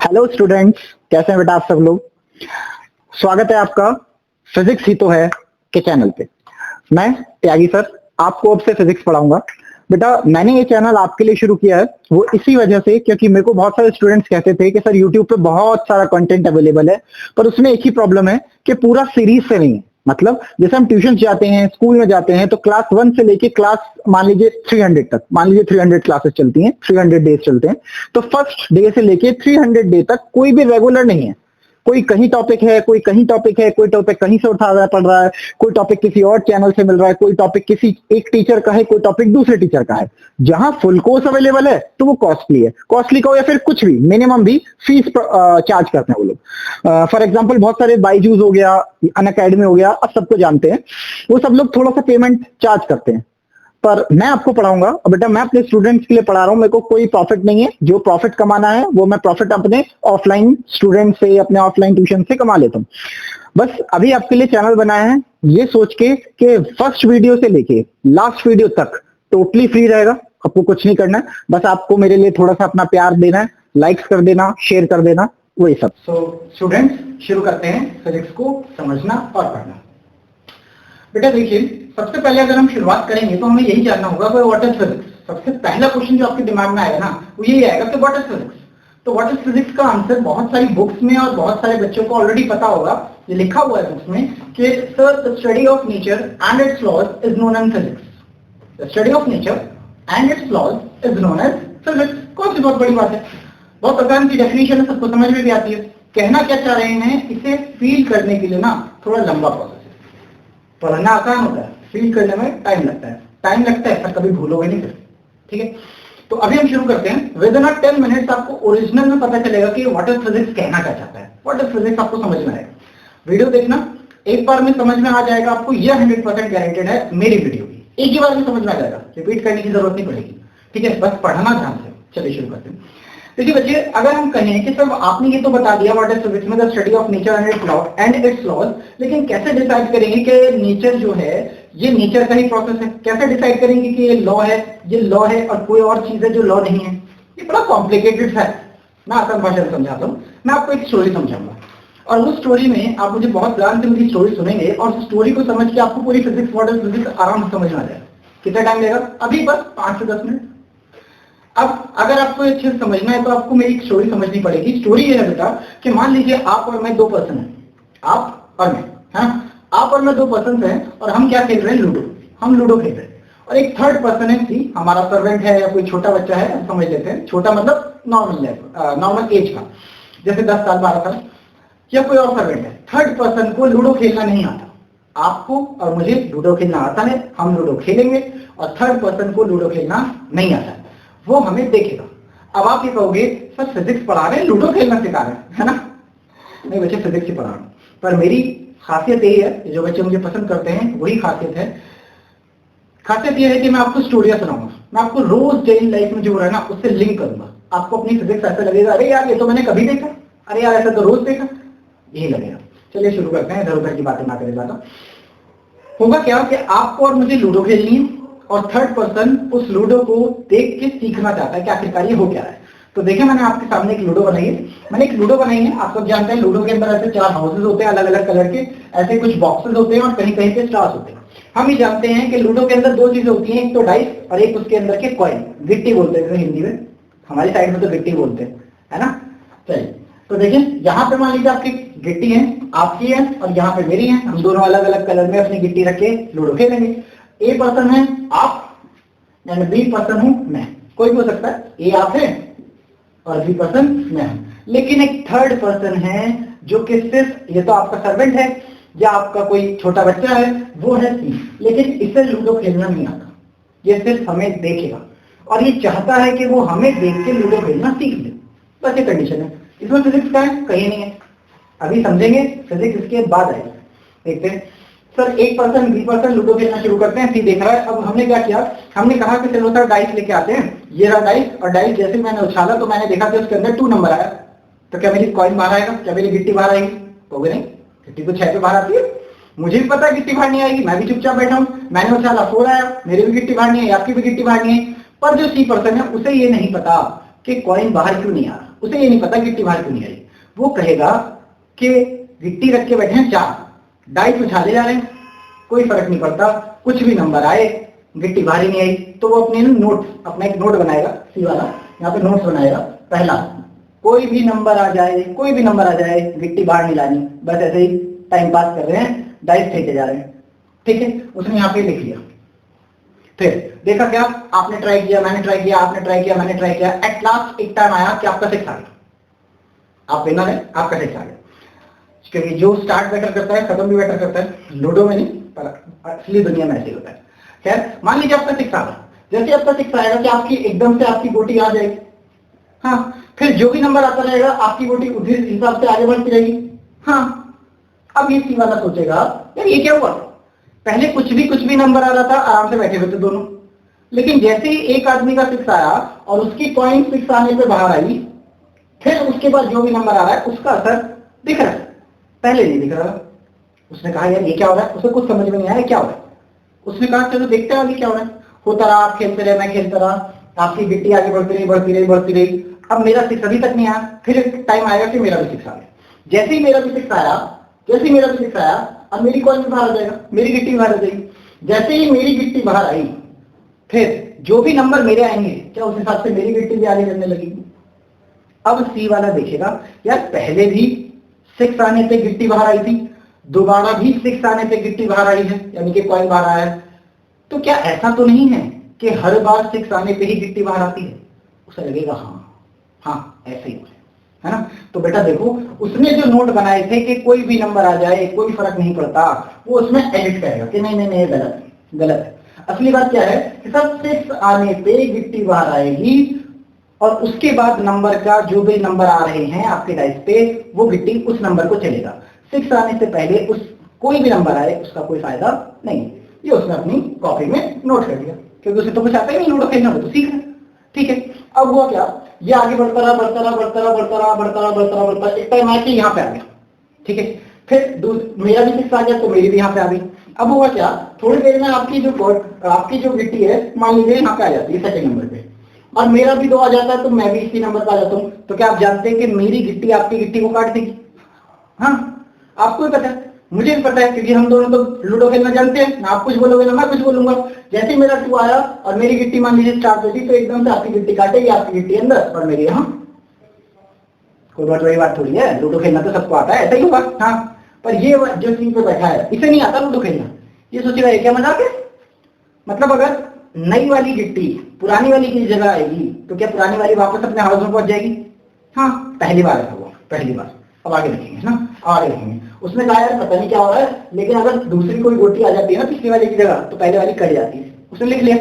Hello students, कैसे हैं बेटा आप सब लोग। स्वागत है आपका फिजिक्स ही तो है के चैनल पे। मैं त्यागी सर आपको अब से फिजिक्स पढ़ाऊंगा। बेटा मैंने ये चैनल आपके लिए शुरू किया है वो इसी वजह से क्योंकि मेरे को बहुत सारे स्टूडेंट्स कहते थे कि सर यूट्यूब पे बहुत सारा कंटेंट अवेलेबल है, पर उसमें एक ही प्रॉब्लम है कि पूरा सीरीज से नहीं है। मतलब जैसे हम ट्यूशन जाते हैं, स्कूल में जाते हैं, तो क्लास 1 से लेके क्लास मान लीजिए 300 तक, मान लीजिए 300 क्लासेस चलती हैं, 300 डेज चलते हैं। तो फर्स्ट डे से लेके 300 डे तक कोई भी रेगुलर नहीं है। कोई कहीं टॉपिक है, कोई कहीं टॉपिक है, कोई टॉपिक कहीं से उठा पड़ रहा है, कोई टॉपिक किसी और चैनल से मिल रहा है, कोई टॉपिक किसी एक टीचर का है, कोई टॉपिक दूसरे टीचर का है। जहां फुल कोर्स अवेलेबल है तो वो कॉस्टली है, कॉस्टली का हो या फिर कुछ भी मिनिमम भी फीस चार्ज करते हैं वो लोग। फॉर एग्जाम्पल बहुत सारे बाईजूस हो गया, अनअकैडमी हो गया, अब सबको जानते हैं, वो सब लोग थोड़ा सा पेमेंट चार्ज करते हैं। पर मैं आपको पढ़ाऊंगा और बेटा मैं अपने स्टूडेंट्स के लिए पढ़ा रहा हूं। मेरे को कोई प्रॉफिट नहीं है, जो प्रॉफिट कमाना है वो मैं प्रॉफिट अपने ऑफलाइन स्टूडेंट से, अपने ऑफलाइन ट्यूशन से कमा लेता हूं। बस अभी आपके लिए चैनल बनाया है ये सोच के कि फर्स्ट वीडियो से लेके लास्ट वीडियो तक टोटली फ्री रहेगा, आपको कुछ नहीं करना है, बस आपको मेरे लिए थोड़ा सा अपना प्यार देना है, लाइक्स कर देना, शेयर कर देना, वही सब। स्टूडेंट्स शुरू करते हैं फिजिक्स को समझना और पढ़ना। बेटा देखिए, सबसे पहले अगर हम शुरुआत करेंगे तो हमें यही जानना होगा कि व्हाट इज फिजिक्स। सबसे पहला क्वेश्चन जो आपके दिमाग में आएगा ना वो यही आएगा कि व्हाट इज फिजिक्स। तो व्हाट इज फिजिक्स का आंसर बहुत सारी बुक्स में और बहुत सारे बच्चों को ऑलरेडी पता होगा। ये लिखा हुआ है बुक्स में कि sir the study of nature and its laws is known as physics. The study of nature and its laws is known as physics. कौन सी बहुत बड़ी बात है, बहुत आसान सी डेफिनेशन है, सबको समझ में भी आती है। कहना क्या चाह रहे हैं, इसे फील करने के लिए ना थोड़ा लंबा प्रोसेस है। पढ़ना आसान होता है, फील करने में टाइम लगता है, पर कभी भूलोगे नहीं फिर। ठीक है, तो अभी हम शुरू करते हैं। विद इन 10 मिनट्स आपको ओरिजिनल में पता चलेगा कि व्हाट इज फिजिक्स कहना क्या चाहता है। व्हाट इज फिजिक्स आपको समझ में आएगा। वीडियो देखना, एक बार में समझ में आ जाएगा आपको, यह 100% गारंटेड है मेरी वीडियो की। एक ही बार में समझ में आ जाएगा, रिपीट करने की जरूरत नहीं पड़ेगी। ठीक है, बस पढ़ना ध्यान से। चलिए शुरू करते हैं। देखिए बच्चे, अगर हम कहें कि सर आपने ये तो बता दिया व्हाट इज फिजिक्स में the study of nature and its laws, लेकिन कैसे डिसाइड करेंगे कि नेचर जो है ये नेचर का ही प्रोसेस है। कैसे डिसाइड करेंगे कि ये लॉ है, ये लॉ है और कोई और चीज है जो लॉ नहीं है। ये बड़ा कॉम्प्लिकेटेड है। मैं आसान भाषा में समझाता हूँ। मैं आपको एक स्टोरी समझाऊंगा और उस स्टोरी में आप मुझे बहुत ध्यान से मेरी स्टोरी सुनेंगे और उस स्टोरी को समझ के आपको पूरी फिजिक्स, व्हाट इज फिजिक्स आराम से समझ में आ जाएगा। कितना टाइम लगेगा? अभी बस 5 से 10 मिनट। अब अगर आपको अच्छे से समझना है तो आपको मेरी स्टोरी समझनी पड़ेगी। स्टोरी ये है बेटा कि मान लीजिए आप और मैं 2 पर्सन हैं, आप और मैं, हाँ, आप और मैं 2 पर्सन हैं और हम क्या खेल रहे हैं? लूडो। हम लूडो खेल रहे हैं और एक थर्ड पर्सन है, सी हमारा सर्वेंट है या कोई छोटा बच्चा है, समझ लेते हैं छोटा मतलब नॉर्मल एज का, जैसे 10 साल 12 साल, या कोई और सर्वेंट है। थर्ड पर्सन को लूडो खेलना नहीं आता। आपको और मुझे लूडो खेलना आता है, हम लूडो खेलेंगे और थर्ड पर्सन को लूडो खेलना नहीं आता है, वो हमें देखेगा। अब आप ये कहोगे सर फिजिक्स पढ़ा रहे हैं, लूडो खेलना सिखा रहे हैं, है ना? नहीं बच्चे, फिजिक्स ही पढ़ा रहा हूं, पर मेरी खासियत यही है, जो बच्चे मुझे पसंद करते हैं वही खासियत है। खासियत यह है कि मैं आपको स्टोरियां सुनाऊंगा। मैं आपको रोज डेली लाइफ में जो हो रहा है ना उससे लिंक करूंगा। आपको अपनी फिजिक्स ऐसा लगेगा, अरे यार ये तो मैंने कभी देखा, अरे यार ऐसा तो रोज देखा, यही लगेगा। चलिए शुरू करते हैं, इधर उधर की बातें ना करें ज्यादा। होगा क्या कि आपको और मुझे लूडो खेलनी है और थर्ड पर्सन उस लूडो को देख के सीखना चाहता है कि आखिरकार ये हो क्या है। तो देखिए, मैंने आपके सामने एक लूडो बनाई है। मैंने एक लूडो बनाई है, आप सब जानते हैं लूडो के अंदर ऐसे 4 हाउसेज होते हैं अलग अलग कलर के, ऐसे कुछ बॉक्सेस होते हैं और कहीं कहीं पे स्टार्स होते हैं। हम ही जानते हैं कि लूडो के अंदर 2 चीजें होती हैं, एक तो डाइस और एक उसके अंदर के कॉइन, गिट्टी बोलते हैं हिंदी में, हमारी साइड में तो गिट्टी बोलते हैं, है ना? चलिए, तो देखिए यहाँ पे मान लीजिए आपकी गिट्टी है, आपकी है और यहाँ पे मेरी है। हम दोनों अलग अलग कलर में अपनी गिट्टी रख के लूडो खेलेंगे। ए पर्सन है आप एंड बी पर्सन हूं मैं, कोई भी हो सकता है, ए आप है और बी पर्सन मैं हूं। लेकिन एक थर्ड पर्सन है जो कि सिर्फ, ये तो आपका सर्वेंट है या आपका कोई छोटा बच्चा है, वो है सी, लेकिन इसे लूडो खेलना नहीं आता। ये सिर्फ हमें देखेगा और ये चाहता है कि वो हमें देख के लूडो खेलना सीख ले। बस ये कंडीशन है। इसमें फिजिक्स का है? कहीं नहीं है, अभी समझेंगे, फिजिक्स इसके बाद आएगा। देखते हैं। सर एक पर्सन बी पर्सन लूडो खेलना शुरू करते हैं, सी देख रहा है। अब हमने क्या किया, हमने कहा कि चलो सर डाइस लेके आते हैं। ये रहा डाइस और डाइस जैसे मैंने उछाला तो मैंने देखा कि उसके अंदर 2 नंबर आया। तो क्या मेरी कॉइन बाहर आएगा? क्या मेरी गिट्टी बाहर आएगी? कहोगे नहीं, गिट्टी तो 6 पे बाहर आती है। मुझे भी पता है गिट्टी बाहर नहीं आएगी, मैं भी चुपचाप बैठा हूं। मैंने उछाला 4 आया, मेरी भी गिट्टी बाहर नहीं है, आपकी भी गिट्टी बाहर नहीं है। पर जो सी पर्सन है उसे ये नहीं पता कि कॉइन बाहर क्यों नहीं आ रहा, उसे ये नहीं पता गिट्टी बाहर क्यों नहीं आ रही। वो कहेगा कि गिट्टी रख के बैठे हैं 4, डाइस उछाले जा रहे हैं, कोई फर्क नहीं पड़ता, कुछ भी नंबर आए, गिट्टी बाहर ही नहीं आई। तो वो अपना एक नोट बनाएगा, सी वाला, यहाँ पे नोट्स बनाएगा। पहला, कोई भी नंबर आ जाए, कोई भी नंबर आ जाए, गिट्टी बाहर नहीं लानी, बस ऐसे ही टाइम पास कर रहे हैं, डाइस फेंके जा रहे हैं, ठीक है, उसने यहाँ पे लिख लिया। फिर देखा क्या, आपने ट्राई किया, मैंने ट्राई किया, आपने ट्राई किया, मैंने ट्राई किया, एट लास्ट एक टाइम आया कि आपका 6 आ गया, आप विनर है, आपका 6 आ गया। क्योंकि जो स्टार्ट बेटर करता है खत्म भी बेटर करता है, लूडो में नहीं पर असली दुनिया में ऐसे होता है। खैर, मान लीजिए आपका 6 आ गया, जैसे आपका 6 आएगा कि आपकी एकदम से आपकी गोटी आ जाएगी, हाँ, फिर जो भी नंबर आता रहेगा आपकी गोटी उसी हिसाब से आगे बढ़ती रहेगी। हाँ, अब ये सी वाला सोचेगा यार ये क्या हुआ, पहले कुछ भी नंबर आ रहा था, आराम से बैठे हुए थे दोनों, लेकिन जैसे ही एक आदमी का 6 आया और उसकी कॉइन 6 आने पे बाहर आई, फिर उसके बाद जो भी नंबर आ रहा है उसका असर दिख रहा है, पहले नहीं दिख रहा। उसने कहा यार ये क्या हो रहा है, उसे कुछ समझ में नहीं आया क्या हो रहा है। उसने कहा चलो देखते हैं अभी क्या हो रहा है। होता रहा, आप खेलते रहे, मैं खेलता रहा, आपकी गिट्टी आगे बढ़ती रही। अब मेरा 6 अभी तक नहीं आया, फिर एक टाइम आएगा कि मेरा भी 6 आ गया। जैसे ही मेरा भी 6 आया, अब मेरी कॉइन भी बाहर आ जाएगा, मेरी गिट्टी बाहर आ जाएगी। जैसे ही मेरी गिट्टी बाहर आई, फिर जो भी नंबर मेरे आएंगे, क्या उस हिसाब से मेरी गिट्टी भी आगे करने लगेगी। अब सी वाला देखेगा यार पहले भी 6 आने पे गिट्टी बाहर आई थी, दोबारा भी 6 आने पे गिट्टी बाहर आई है, यानी कि कॉइन बाहर आया है, तो क्या ऐसा तो नहीं है कि हर बार 6 आने पे ही गिट्टी बाहर आती है। उसे लगेगा हाँ ऐसे ही है ना। तो बेटा देखो, उसने जो नोट बनाए थे कि कोई भी नंबर आ जाए कोई फर्क नहीं पड़ता, वो उसमें एडिट करेगा कि नहीं गलत है। असली बात क्या है कि सब 6 आने पे गिट्टी बाहर आएगी और उसके बाद नंबर का जो भी नंबर आ रहे हैं आपके डाइस पे, वो गिट्टी उस नंबर को चलेगा। 6 आने से पहले उस कोई भी नंबर आए उसका कोई फायदा नहीं। ये उसने अपनी कॉपी में नोट कर दिया, क्योंकि उसे तो कुछ आता ही नहीं लूडो खेलना, तो सीख है, ठीक है। अब हुआ क्या, ये आगे बढ़ता रहा, एक टाइम आके यहाँ पे आ गया, ठीक है। फिर मेरा भी 6 आ गया तो मेरी भी यहाँ पे आ गई। अब हुआ क्या, थोड़ी देर में आपकी जो गिट्टी है, मान लीजिए यहाँ पे आ जाती है सेकंड नंबर पे, और मेरा भी 2 आ जाता है तो मैं भी इसी नंबर पे आ जाता हूँ। तो क्या आप जानते हैं कि मेरी गिट्टी आपकी गिट्टी को काट देगी? हाँ, आपको भी पता है, मुझे भी पता है, क्योंकि हम दोनों तो लूडो खेलना जानते हैं, ना आप कुछ बोलोगे ना मैं कुछ बोलूंगा। जैसे ही मेरा 2 आया और मेरी गिट्टी मान लीजिए स्टार्ट होती, तो एकदम से आपकी गिट्टी काटेगी, आपकी गिट्टी अंदर और मेरी यहाँ। कोई बहुत बड़ी बात थोड़ी है, लूडो खेलना तो सबको आता है, ऐसा ही होगा। हाँ, पर ये जो सीन पे बैठा है इसे नहीं आता लूडो खेलना, ये सोचेगा ये क्या मजाक है। मतलब अगर नई वाली गिट्टी पुरानी वाली की जगह आएगी तो क्या पुरानी वाली वापस अपने हाउस में पहुंच जाएगी? हाँ, पहली बार है वो, पहली बार। अब आगे देखेंगे ना, आगे देखेंगे। उसने कहा यार पता नहीं क्या हो रहा है, लेकिन अगर दूसरी कोई गोटी आ जाती है ना पिछली वाली की जगह, तो पहले वाली कट जाती है। उसने लिख लिया,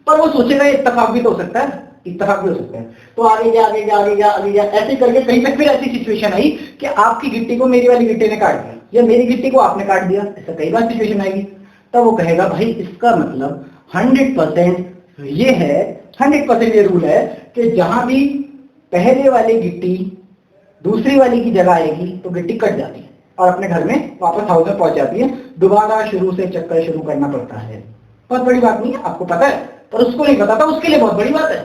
पर वो सोचेगा इत्तेफाक भी तो हो सकता है, इत्तेफाक भी हो सकता है। तो आगे गया, ऐसे करके कहीं तक फिर ऐसी सिचुएशन आई कि आपकी गिट्टी को मेरी वाली गिट्टी ने काट दिया, या मेरी गिट्टी को आपने काट दिया, ऐसा कई बार सिचुएशन आएगी। तब वो कहेगा भाई इसका मतलब 100% ये है, 100% ये रूल है कि जहां भी पहले वाली गिट्टी दूसरी वाली की जगह आएगी तो गिट्टी कट जाती है और अपने घर में वापस हाउस में पहुंच जाती है। दोबारा शुरू से चक्कर शुरू करना पड़ता है। बहुत बड़ी बात नहीं है, आपको पता है, पर उसको नहीं पता था, उसके लिए बहुत बड़ी बात है,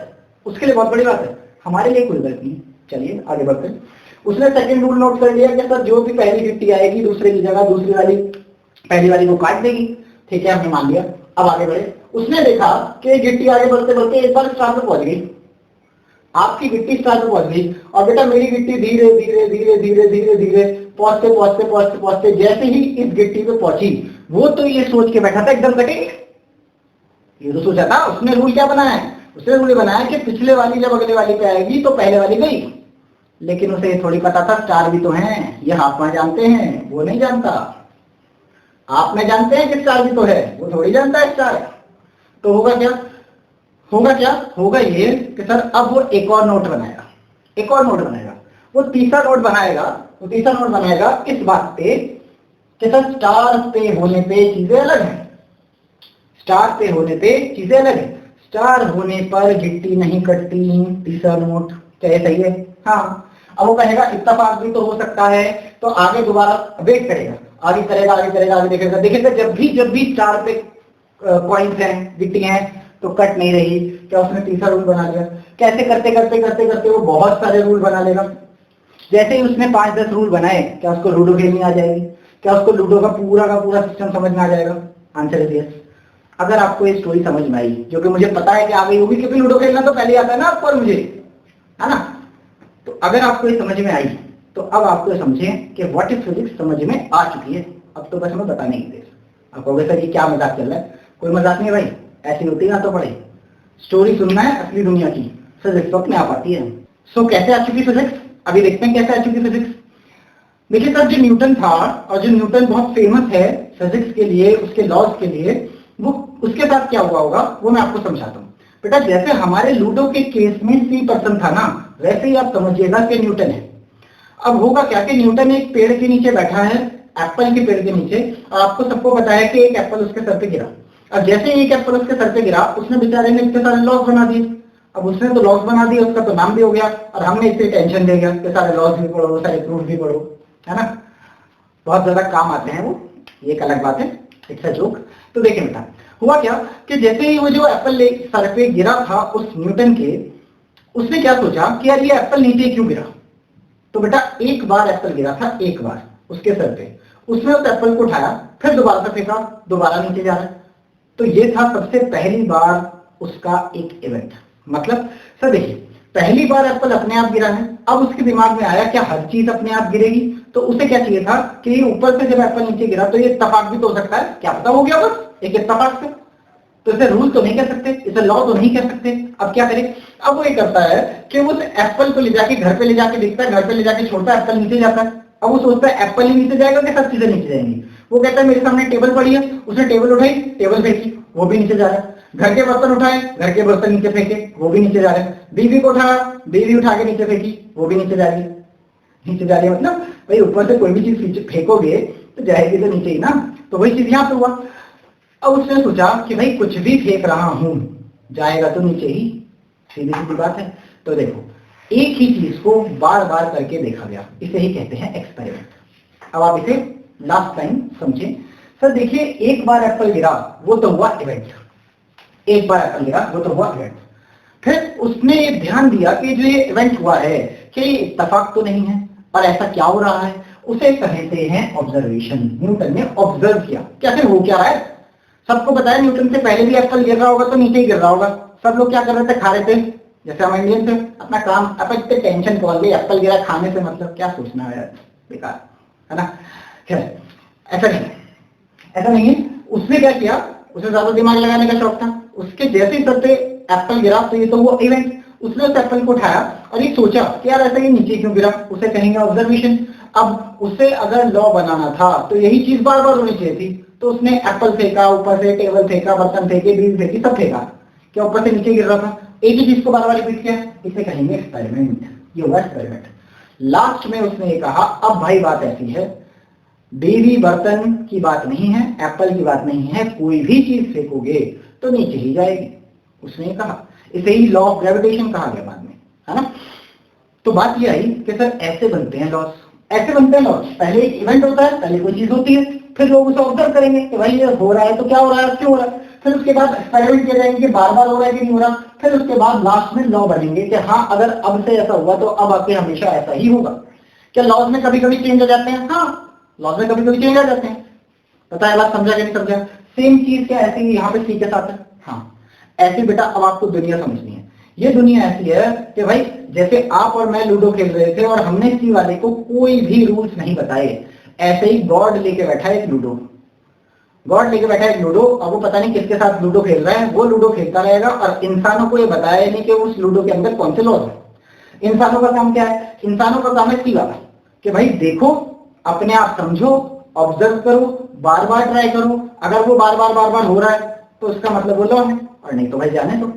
उसके लिए बहुत बड़ी बात है, हमारे लिए कोई बात नहीं। चलिए आगे बढ़ते हैं। उसने सेकंड रूल नोट कर लिया कि सर जो भी पहली गिट्टी आएगी दूसरे की जगह दूसरी वाली पहली वाली को काट देगी, ठीक है, हमने मान लिया। अब आगे बढ़े। उसने देखा कि गिट्टी आगे बढ़ते बढ़ते एक बार स्टार पे पहुंच गई, आपकी गिट्टी स्टार पे पहुंच गई, और बेटा मेरी गिट्टी धीरे धीरे पहुंचते जैसे ही इस गिट्टी पे पहुंची, वो तो ये सोच के बैठा था एकदम कटेगी। ये तो सोचा था उसने। रूल क्या बनाया है, उसने रूल बनाया कि पिछले वाली जब अगले वाली पे आएगी तो पहले वाली गई। लेकिन उसे ये थोड़ी पता था स्टार भी तो हैं, ये आप वहां जानते हैं, वो नहीं जानता। आप में जानते हैं कि स्टार भी तो है, वो थोड़ी जानता है स्टार। तो होगा क्या, होगा ये कि सर अब वो एक और नोट बनाएगा, वो तीसरा नोट बनाएगा इस बात पे कि सर स्टार पे होने पे चीजें अलग हैं, स्टार होने पर गिट्टी नहीं कटती। तीसरा नोट क्या सही है? हाँ। अब वो कहेगा इत्तेफाक भी तो हो सकता है, तो आगे दोबारा वेट करेगा, आगे देखेगा जब भी स्टार पे कॉइन्स हैं, गिट्टी हैं, तो कट नहीं रही, क्या उसने तीसरा रूल बना लिया। कैसे करते करते करते करते वो बहुत सारे रूल बना लेगा। जैसे ही उसने 5-10 रूल बनाए, क्या उसको लूडो खेलनी आ जाएगी? क्या उसको लूडो का पूरा सिस्टम समझ में आ जाएगा? Answer is yes. अगर आपको ये स्टोरी समझ में आई, जो कि मुझे पता है कि आ गई होगी, क्योंकि लूडो खेलना तो पहले आता है ना आपको और मुझे, है ना। तो अगर आपको ये समझ में आई, तो अब आपको समझें कि व्हाट इज फिजिक्स समझ में आ चुकी है। अब तो बस मैं बताने की देर। आप कहोगे सर ये क्या मजाक चल रहा है? कोई मजाक नहीं भाई, ऐसी होती है ना तो पढ़े। स्टोरी सुनना है असली दुनिया की, फिजिक्स अपने आप आती है। सो कैसे आ चुकी फिजिक्स? अभी देखते हैं कैसे आ चुकी फिजिक्स। देखिए सर, जो न्यूटन था और जो न्यूटन बहुत फेमस है फिजिक्स के लिए, उसके लॉज के लिए, वो उसके साथ क्या हुआ होगा वो मैं आपको समझाता हूँ। बेटा जैसे हमारे लूडो के केस में सी पर्सन था ना, वैसे ही आप समझिएगा कि न्यूटन है। अब होगा क्या कि न्यूटन एक पेड़ के नीचे बैठा है, एप्पल के पेड़ के नीचे, और आपको सबको पता है कि एक एप्पल उसके सर पे गिरा। अब जैसे ही एक एप्पल उसके सर पे गिरा, उसने बेचारे ने इतने सारे लॉस बना दिए। अब उसने तो लॉस बना दिया, उसका तो नाम भी हो गया, और हमने इसे टेंशन दे गया कि सारे लॉस भी पढ़ो, सारे प्रूफ भी पढ़ो, है ना। बहुत ज्यादा काम आते हैं वो, ये एक अलग बात है, इट्स अ जोक। तो देखिए बेटा, हुआ क्या कि जैसे ही वो जो एप्पल सर पे गिरा था उस न्यूटन के, उसने क्या सोचा कि यार ये एप्पल नीचे क्यों गिरा। तो बेटा एक बार एप्पल गिरा था, एक बार उसके सर पे, उसने उस एप्पल को उठाया, फिर दोबारा से फेंका, दोबारा नीचे जा रहा है। तो ये था सबसे पहली बार उसका एक इवेंट। मतलब सर देखिए, पहली बार एप्पल अपने आप गिरा है। अब उसके दिमाग में आया क्या हर चीज अपने आप गिरेगी? तो उसे क्या चाहिए था कि ऊपर से जब एप्पल नीचे गिरा तो ये इत्तेफाक भी तो हो सकता है, क्या पता हो गया बस एक इत्तेफाक से। तो इसे रूल तो नहीं कह सकते, इसे लॉ तो नहीं कह सकते। अब क्या करें? अब वो ये करता है कि उस एप्पल को ले जाके घर पे ले जाके देखता है, घर पे ले जाके छोड़ता है, एप्पल नीचे जाता है। अब वो सोचता है एप्पल ही नीचे जाएगा कि सब चीजें नीचे जाएंगी। वो कहता है मेरे सामने टेबल पड़ी है, उसने टेबल उठाई, टेबल फेंकी, वो भी नीचे जा रहा है। घर के बर्तन उठाए, घर के बर्तन नीचे फेंके, वो भी नीचे जा रहे हैं। बीवी को उठाया, बीवी उठा के नीचे फेंकी, वो भी नीचे जा रही है। नीचे जा रही है मतलब भाई ऊपर से कोई भी चीज फेंकोगे तो जाएगी तो नीचे ही ना। तो वही चीज यहाँ पे हुआ। अब उसने सोचा कि भाई कुछ भी फेंक रहा हूं जाएगा तो नीचे ही, सीधी सीधी बात है। तो देखो, एक ही चीज को बार बार करके देखा गया, इसे ही कहते हैं एक्सपेरिमेंट। अब आप इसे लास्ट टाइम समझें। सर देखिए, एक बार एप्पल गिरा वो तो हुआ इवेंट, एक बार एप्पल गिरा वो तो हुआ इवेंट। फिर उसने ये ध्यान दिया कि जो ये इवेंट हुआ है कि ये इत्तेफाक तो नहीं है, और ऐसा क्या हो रहा है, उसे कहते हैं ऑब्जर्वेशन। न्यूटन ने ऑब्जर्व किया कैसे हो क्या रहा है। सबको पता है न्यूटन से पहले भी एप्पल गिर रहा होगा तो नीचे ही गिर रहा होगा। सब लोग क्या कर रहे थे, खा रहे थे, जैसे हम इंडियन थे, अपना काम, अपन इतने टेंशन कौन ले, एप्पल गिरा खाने से मतलब क्या सोचना है, बेकार है ना। खैर ऐसा नहीं, ऐसा नहीं है। उसने क्या किया, उसे ज्यादा दिमाग लगाने का शौक था। उसके जैसे ही सर पे एप्पल गिरा तो ये तो वो इवेंट, उसने उस एप्पल को उठाया और ये सोचा कि यार ऐसा ये नीचे क्यों गिरा, उसे कहेंगे ऑब्जर्वेशन। अब उसे अगर लॉ बनाना था तो यही चीज बार बार होनी चाहिए थी। तो उसने एप्पल फेंका, ऊपर से टेबल फेंका, बर्तन फेंके, बीज फेंकी, सब फेंका, क्या ऊपर से नीचे गिर रहा था। एक ही चीज को बार बार रिपीट किया, इसे कहेंगे एक्सपेरिमेंट। ये हुआ एक्सपेरिमेंट। लास्ट में उसने ये कहा अब भाई बात ऐसी है, बीवी बर्तन की बात नहीं है, एप्पल की बात नहीं है, कोई भी चीज फेंकोगे तो नीचे ही जाएगी, उसने ये कहा। इसे ही लॉ ऑफ ग्रेविटेशन कहा गया बाद में, है ना। तो बात ये आई कि सर ऐसे बनते हैं लॉस, ऐसे बनते हैं लॉस। पहले एक इवेंट होता है, पहले कोई चीज होती है, फिर लोग उसे ऑब्जर्व करेंगे कि भाई ये हो रहा है तो क्या हो रहा है, क्यों हो रहा है। फिर उसके बाद एक्सपेरिमेंट किए जाएंगे कि बार बार हो रहा है कि नहीं हो रहा। फिर उसके बाद लास्ट में लॉ बनेंगे कि हाँ अगर अब से ऐसा हुआ तो अब आके हमेशा ऐसा ही होगा। क्या लॉज में कभी कभी चेंज हो जाते हैं? हाँ, लॉज में कभी कभी चेंज हो जाते हैं। पता है बात, समझा कि नहीं समझा? सेम चीज क्या ऐसी यहाँ पे सी के साथ है। हाँ ऐसे बेटा अब आपको दुनिया समझनी है। ये दुनिया ऐसी है कि भाई जैसे आप और मैं लूडो खेल रहे थे और हमने सी वाले को कोई भी रूल्स नहीं बताए, ऐसे ही गॉड लेके बैठा है एक लूडो, गॉड लेके बैठा है एक लूडो, और वो पता नहीं किसके साथ लूडो खेल रहा है, वो लूडो खेलता रहेगा और इंसानों को ये बताया नहीं कि उस लूडो के अंदर कौन से लॉज है। इंसानों का काम क्या है? इंसानों का काम है सी वाला कि भाई देखो, अपने आप समझो, ऑब्जर्व करो, बार बार ट्राई करो। अगर वो बार बार हो रहा है तो उसका मतलब वो लॉ है, और नहीं तो भाई जाने दो।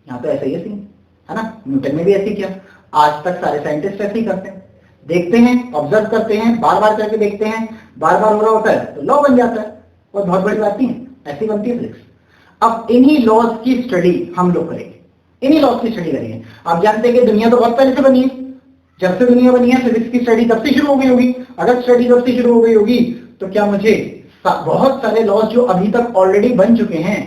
यहाँ तो ऐसा ही सीन है ना। न्यूटन ने भी ऐसे किया, आज तक सारे साइंटिस्ट ऐसे ही करते हैं, देखते हैं, ऑब्जर्व करते हैं, बार बार करके देखते हैं, बार बार हो रहा होता है तो लॉ बन जाता है। और बहुत बड़ी बात नहीं है, ऐसी बनती है फिजिक्स। अब इन्हीं लॉज की स्टडी हम लोग करेंगे, इन्हीं लॉज की स्टडी करेंगे। आप जानते हैं कि दुनिया तो बहुत पहले से बनी है, जब से दुनिया बनी है फिजिक्स की स्टडी तब से शुरू हो गई होगी। अगर स्टडी तब से शुरू हो गई होगी तो क्या मुझे बहुत सारे लॉज जो अभी तक ऑलरेडी बन चुके हैं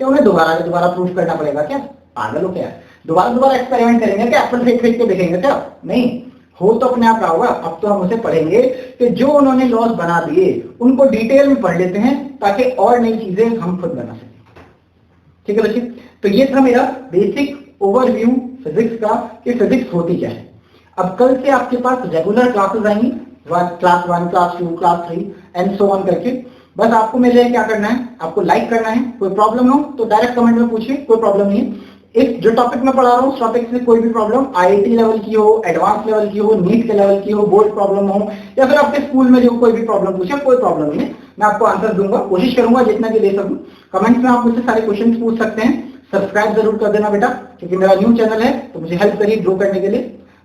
क्या उन्हें दोबारा प्रूफ करना पड़ेगा क्या? पागल हो क्या? दोबारा एक्सपेरिमेंट करेंगे क्या? एप्पल फेंक फेंक के देखेंगे क्या? नहीं, हो तो अपने आप रहा होगा। अब तो हम उसे पढ़ेंगे कि जो उन्होंने लॉस बना दिए उनको डिटेल में पढ़ लेते हैं ताकि और नई चीजें हम खुद बना सकें। ठीक है बच्चे, तो ये था मेरा बेसिक ओवरव्यू फिजिक्स का कि फिजिक्स होती क्या है। अब कल से आपके पास रेगुलर क्लासेस आएंगी, class 1, class 2, class 3 and so on करके। बस आपको मेरे लिए क्या करना है, आपको लाइक करना है। कोई प्रॉब्लम हो तो डायरेक्ट कमेंट में पूछिए, कोई प्रॉब्लम नहीं है। इस जो टॉपिक मैं पढ़ा रहा हूँ उस टॉपिक से कोई भी प्रॉब्लम आईआईटी लेवल की हो, एडवांस लेवल की हो, नीट के लेवल की हो, बोर्ड प्रॉब्लम हो, या फिर आपके स्कूल में जो कोई भी प्रॉब्लम पूछे, कोई प्रॉब्लम नहीं है, मैं आपको आंसर दूंगा, कोशिश करूंगा जितना कि दे सकूं। कमेंट्स में आप मुझसे सारे क्वेश्चन पूछ सकते हैं। सब्सक्राइब जरूर कर देना बेटा, क्योंकि मेरा न्यू चैनल है तो मुझे हेल्प करिए ग्रो करने के लिए।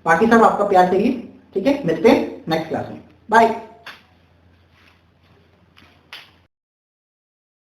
बाकी सब आपका प्यार चाहिए। ठीक है, मिलते हैं नेक्स्ट क्लास में। बाय।